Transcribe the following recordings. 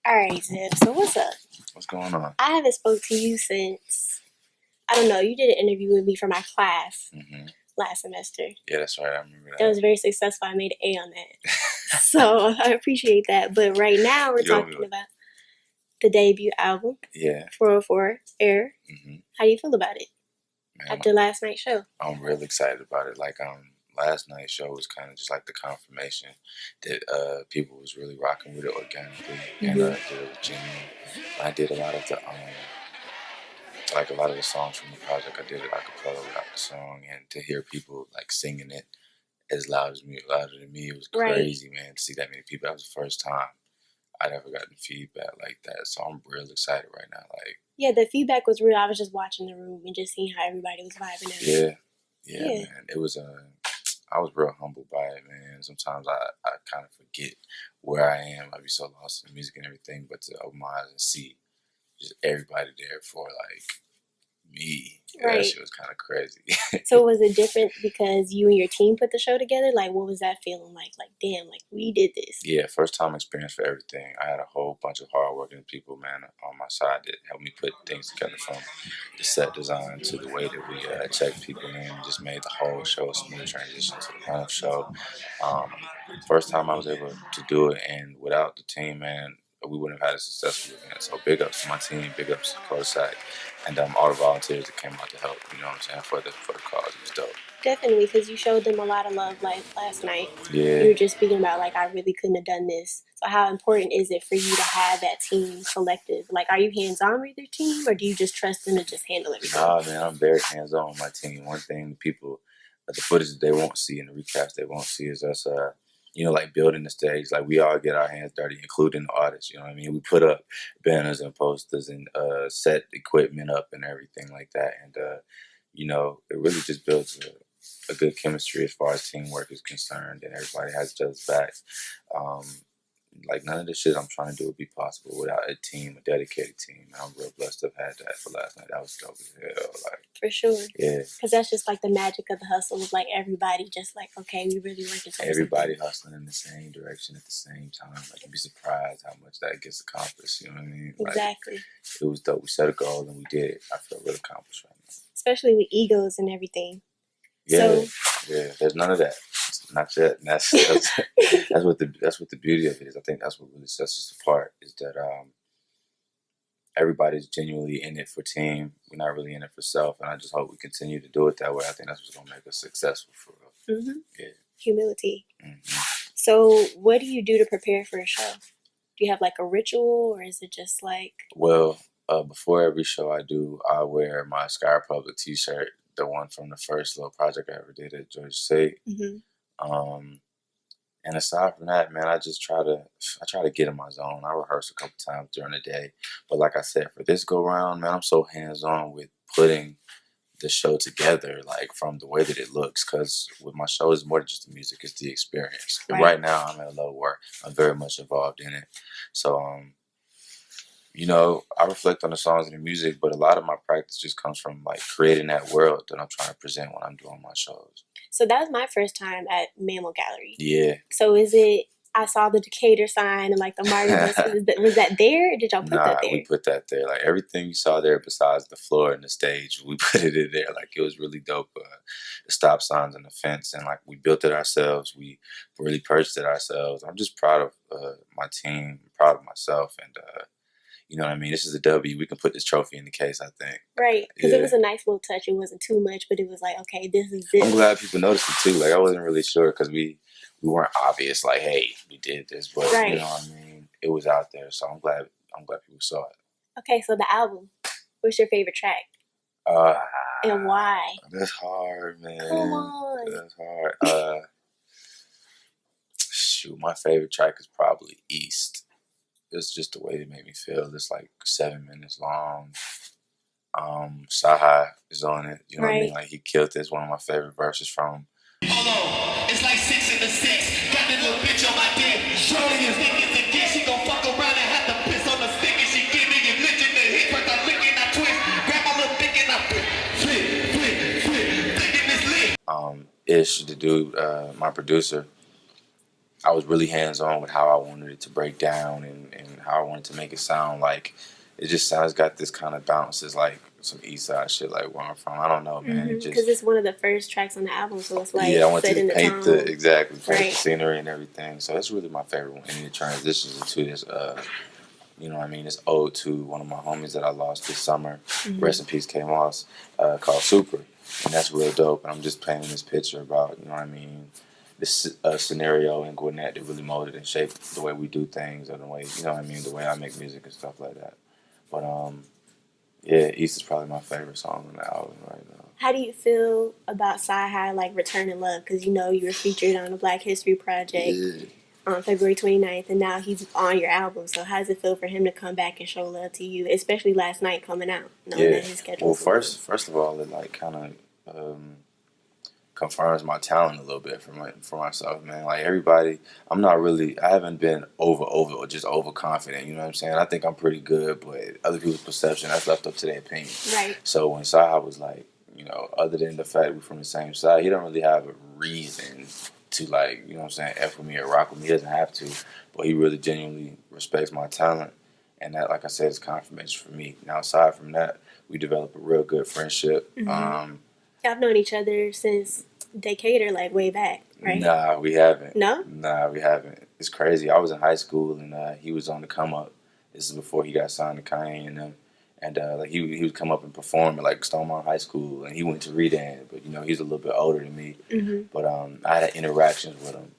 Alright, Zeb, so what's up? What's going on? I haven't spoke to you since, I don't know, you did an interview with me for my class last semester. Yeah, that's right. I remember that. That was very successful. I made an A on that. So I appreciate that. But right now we're talking about the debut album. Yeah. 404 Air. How do you feel about it? Man, after last night's show? I'm real excited about it. Like, last night's show was kind of just like the confirmation that people was really rocking with it organically and that it was genuine. I did a lot of the like a lot of the songs from the project. I did it a cappella without the song, and to hear people like singing it as louder than me, it was crazy, man. To see that many people, that was the first time I'd ever gotten feedback like that. So I'm real excited right now. Like, yeah, the feedback was real. I was just watching the room and just seeing how everybody was vibing out. Yeah, man. It was I was real humbled by it, man. Sometimes I kind of forget where I am. I be so lost in music and everything, but to open my eyes and see just everybody there for like me, that shit was kind of crazy. So was it different because you and your team put the show together? Like, what was that feeling like? Like, damn, like we did this. Yeah, first time experience for everything. I had a whole bunch of hardworking people, man, on my side that helped me put things together, from the set design to the way that we checked people in, and just made the whole show a smooth transition to the run-up show. First time I was able to do it, and without the team, man, we wouldn't have had a successful event. So big ups to my team, big ups to Kodak, and all the volunteers that came out to help. You know what I'm saying, for the cause. It was dope. Definitely, because you showed them a lot of love, like last night. Yeah. You were just speaking about, like, I really couldn't have done this. So how important is it for you to have that team collective? Like, are you hands-on with your team, or do you just trust them to just handle everything? Nah, man, I'm very hands-on with my team. One thing the people, the footage that they won't see and the recaps they won't see is us, like building the stage. Like, we all get our hands dirty, including the artists. You know what I mean? We put up banners and posters and set equipment up and everything like that. And it really just builds a good chemistry as far as teamwork is concerned, and everybody has each other's backs. Like, none of the shit I'm trying to do would be possible without a team, a dedicated team. And I'm real blessed to have had that for last night. That was dope as hell. Like, for sure. Yeah. Because that's just like the magic of the hustle. Is like everybody just like, okay, we really working towards everybody hustling in the same direction at the same time. Like, you'd be surprised how much that gets accomplished. You know what I mean? Like, exactly. It was dope. We set a goal and we did it. I feel real accomplished right now. Especially with egos and everything. Yeah, there's none of that. Not yet. And that's what the beauty of it is. I think that's what really sets us apart, is that everybody's genuinely in it for team. We're not really in it for self, and I just hope we continue to do it that way. I think that's what's gonna make us successful for real. Yeah. Humility. So what do you do to prepare for a show? Do you have like a ritual, or is it just like? Well, before every show I wear my Sky Republic t-shirt, the one from the first little project I ever did at Georgia State. And aside from that, man, I try to get in my zone. I rehearse a couple times during the day, but like I said, for this go round, man, I'm so hands-on with putting the show together, like from the way that it looks, because with my show, it's more than just the music, it's the experience. Right. Right now, I'm at a level where I'm very much involved in it. So, I reflect on the songs and the music, but a lot of my practice just comes from like creating that world that I'm trying to present when I'm doing my shows. So that was my first time at Mammal Gallery. Yeah. So is it, I saw the Decatur sign and like the Marty was that there, or did y'all put that there? We put that there. Like, everything you saw there besides the floor and the stage, we put it in there. Like, it was really dope. The stop signs and the fence, and like, we built it ourselves. We really purchased it ourselves. I'm just proud of my team, proud of myself, and you know what I mean? This is a W. We can put this trophy in the case, I think. Right. Because it was a nice little touch. It wasn't too much, but it was like, okay, this is it. I'm glad people noticed it too. Like, I wasn't really sure, because we weren't obvious, like, hey, we did this. But, you know what I mean? It was out there. So I'm glad people saw it. Okay, so the album. What's your favorite track? And why? That's hard, man. Come on. That's hard. Shoot, my favorite track is probably East. It's just the way it made me feel. It's like 7 minutes long. Saha is on it. You know what I mean? Like, he killed this. One of my favorite verses from him. Hold on. It's like 6 in the 6. Got that little bitch on my dick. Shorty is thinking again. She gon' fuck around and have to piss on the stick. And she give me a lick in the hip. First I lick and I twist. Grab my little dick and I flip. Thinking this lick. Ish, the dude, my producer, I was really hands on with how I wanted it to break down and how I wanted to make it sound like it just sounds got this kind of bounce. It's like some East Side shit, like where I'm from. I don't know, man. It Because just it's one of the first tracks on the album, so it's like yeah, I want to setting the paint tone. the exactly paint the Right. scenery and everything. So that's really my favorite one. And it transitions into this you know what I mean, this ode to one of my homies that I lost this summer. Rest in peace, K Moss, called Super. And that's real dope. And I'm just painting this picture about, you know what I mean, this scenario in Gwinnett that really molded and shaped the way we do things or the way, you know what I mean, the way I make music and stuff like that. But yeah, East is probably my favorite song on the album right now. How do you feel about Sci-Hi, like Returning Love? Because you know you were featured on the Black History Project Yeah. on February 29th, and now he's on your album. So how does it feel for him to come back and show love to you, especially last night coming out, knowing Yeah. that his schedule Well, was first of all, it like kind of confirms my talent a little bit for myself, man. Like everybody, I haven't been over or just overconfident. You know what I'm saying? I think I'm pretty good, but other people's perception, that's left up to their opinion. right. So when Saha was like, you know, other than the fact we're from the same side, he don't really have a reason to like, you know what I'm saying, F with me or rock with me. He doesn't have to, but he really genuinely respects my talent. And that, like I said, is confirmation for me. Now, aside from that, we developed a real good friendship. Y'all known each other since Decatur, like way back, right? Nah, we haven't. No? Nah, we haven't. It's crazy. I was in high school and he was on the come up. This is before he got signed to Kanye and them. And like he would come up and perform at like Stonewall High School, and he went to Redan, but you know he's a little bit older than me. But I had interactions with him,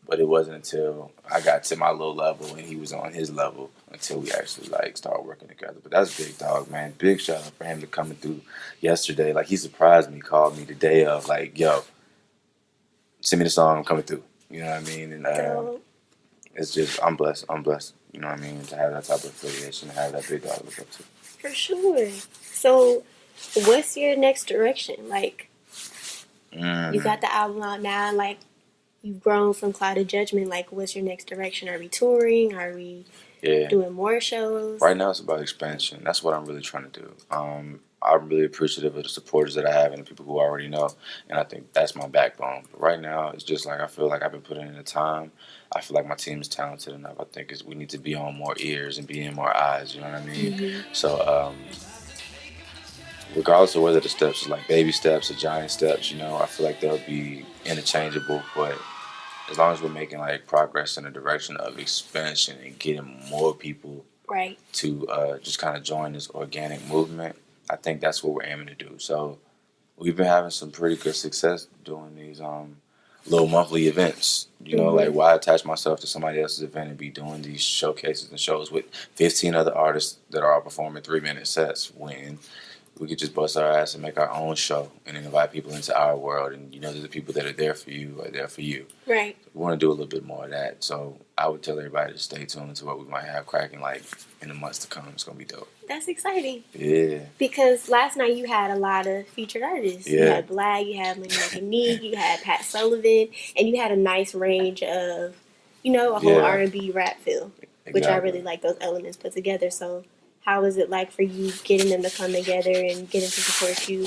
but it wasn't until I got to my little level and he was on his level until we actually like started working together. But that's big dog, man. Big shout out for him to coming through yesterday. Like he surprised me, called me the day of, like, yo, send me the song, I'm coming through. You know what I mean? And So, it's just I'm blessed. I'm blessed. You know what I mean? To have that type of affiliation, to have that big dog to look up to. for sure. So, what's your next direction? Like, you got the album out now, like, you've grown from Cloud of Judgment. Like, what's your next direction? Are we touring? Are we Yeah. doing more shows? Right now, it's about expansion. That's what I'm really trying to do. I'm really appreciative of the supporters that I have and the people who already know, and I think that's my backbone. But right now, it's just like I feel like I've been putting in the time. I feel like my team is talented enough. I think we need to be on more ears and be in more eyes. You know what I mean? So, regardless of whether the steps is like baby steps or giant steps, you know, I feel like they'll be interchangeable. But as long as we're making like progress in the direction of expansion and getting more people Right. to just kind of join this organic movement, I think that's what we're aiming to do. So we've been having some pretty good success doing these little monthly events. You know, like why attach myself to somebody else's event and be doing these showcases and shows with 15 other artists that are all performing 3-minute sets when we could just bust our ass and make our own show and then invite people into our world. And you know, the people that are there for you are there for you. Right. We want to do a little bit more of that. So I would tell everybody to stay tuned to what we might have cracking like in the months to come. It's going to be dope. That's exciting. Yeah. Because last night you had a lot of featured artists. You Yeah. had Black, you had Linda McNeek, you had Pat Sullivan, and you had a nice range of, you know, a whole Yeah. R&B rap feel, which I Exactly. really like those elements put together. So how was it like for you getting them to come together and getting to support you,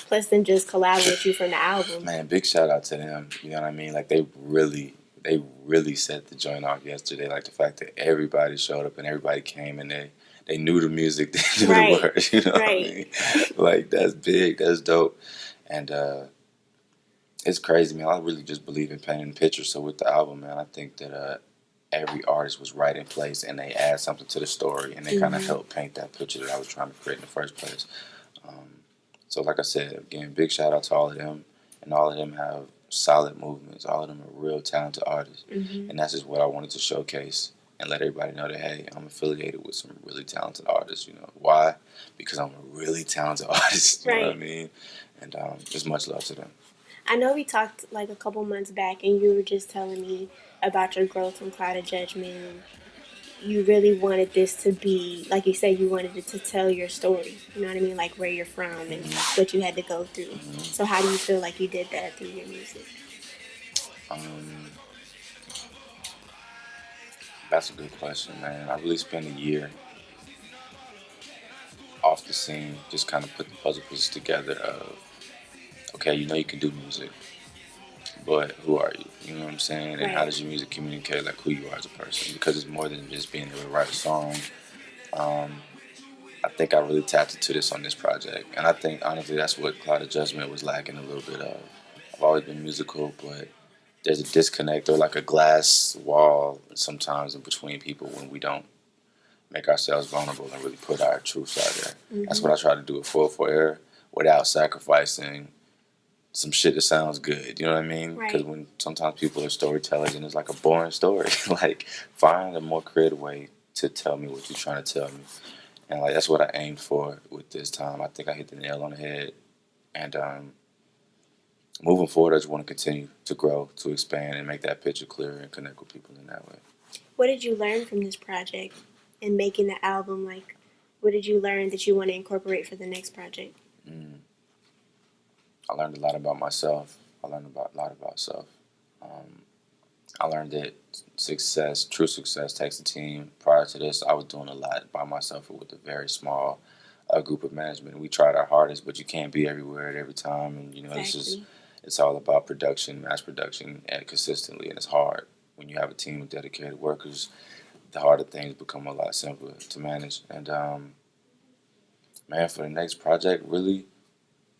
plus them just collabing with you from the album? Man, big shout out to them. You know what I mean? Like they really set the joint off yesterday. Like the fact that everybody showed up and everybody came and they knew the music, they knew Right. the words. You know what I Right. mean? Like that's big, that's dope, and it's crazy, man. I really just believe in painting pictures. So with the album, man, I think that every artist was right in place and they add something to the story and they kind of help paint that picture that I was trying to create in the first place. So like I said, again, big shout out to all of them, and all of them have solid movements. All of them are real talented artists, and that's just what I wanted to showcase and let everybody know that, hey, I'm affiliated with some really talented artists. You know why? Because I'm a really talented artist. You know what I Right. mean? And just much love to them. I know we talked like a couple months back, and you were just telling me about your growth from Cloud of Judgment. You really wanted this to be, like you said, you wanted it to tell your story. You know what I mean? Like where you're from and what you had to go through. So how do you feel like you did that through your music? That's a good question, man. I really spent a year off the scene, just kind of put the puzzle pieces together of, okay, you know you can do music. but who are you? You know what I'm saying? And how Right. does your music communicate like who you are as a person? Because it's more than just being able to write a song. Um, I think I really tapped into this on this project, and I think honestly that's what Cloud of Judgment was lacking a little bit of. I've always been musical, but there's a disconnect or like a glass wall sometimes in between people when we don't make ourselves vulnerable and really put our truths out there. That's Hmm. what I try to do with Full for Air without sacrificing some shit that sounds good. You know what I mean? Because Right. when sometimes people are storytellers and it's like a boring story, like find a more creative way to tell me what you're trying to tell me. And like that's what I aimed for with this time. I think I hit the nail on the head. And moving forward, I just want to continue to grow, to expand, and make that picture clearer and connect with people in that way. What did you learn from this project and making the album? Like, what did you learn that you want to incorporate for the next project? Mm. I learned a lot about myself. I learned a lot about self. Um, I learned that success, true success, takes a team. Prior to this, I was doing a lot by myself with a very small group of management. We tried our hardest, but you can't be everywhere at every time. And you know, Exactly. it's all about production, mass production, and consistently. And it's hard when you have a team of dedicated workers. The harder things become a lot simpler to manage. And man, for the next project, really,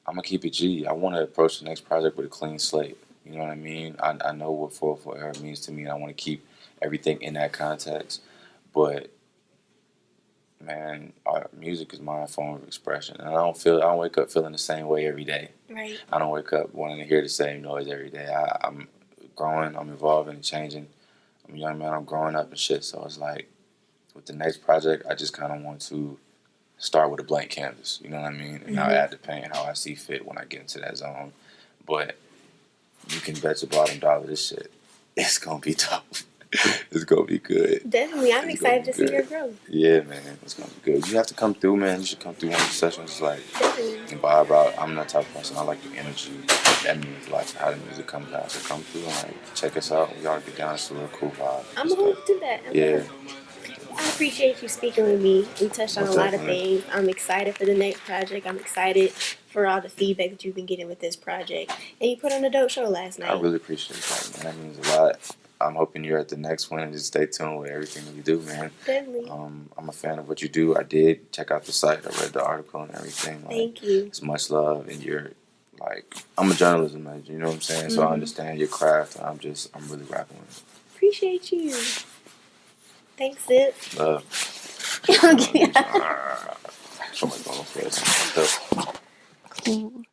I'm gonna keep it G. I want to approach the next project with a clean slate. You know what I mean? I know what 404 Era means to me, and I want to keep everything in that context. But man, art, music is my form of expression, and I don't wake up feeling the same way every day. Right. I don't wake up wanting to hear the same noise every day. I'm growing, I'm evolving, and changing. I'm a young man. I'm growing up and shit. So it's like with the next project, I just kind of want to start with a blank canvas. You know what I mean? And I'll Hmm. add the paint how I see fit when I get into that zone. But you can bet your bottom dollar this shit. It's gonna be dope. It's gonna be good. Definitely, I'm It's gonna excited be to see your good. growth. Yeah, man, it's gonna be good. You have to come through, man. You should come through one of the sessions, like Definitely. and vibe out. I'm that type of person. I like the energy. That means a lot to how the music comes out. So come through and like check us out. We all get down. It's a real cool vibe. I'm It's gonna dope. do that. I'm Yeah, gonna. I appreciate you speaking with me. We touched on a most lot of definitely. things. I'm excited for the next project. I'm excited for all the feedback that you've been getting with this project. And you put on a dope show last I night. really appreciate that, man. That means a lot. I'm hoping you're at the next one and just stay tuned with everything that you do, man. Definitely. I'm a fan of what you do. I did check out the site. I read the article and everything. Like, Thank you. it's much love, and you're like, I'm a journalism major. You know what I'm saying? So I Hmm. understand your craft. And I'm really rapping with Appreciate you. Thanks, Zip. it. Love. Okay. Somebody's going upstairs. Cool.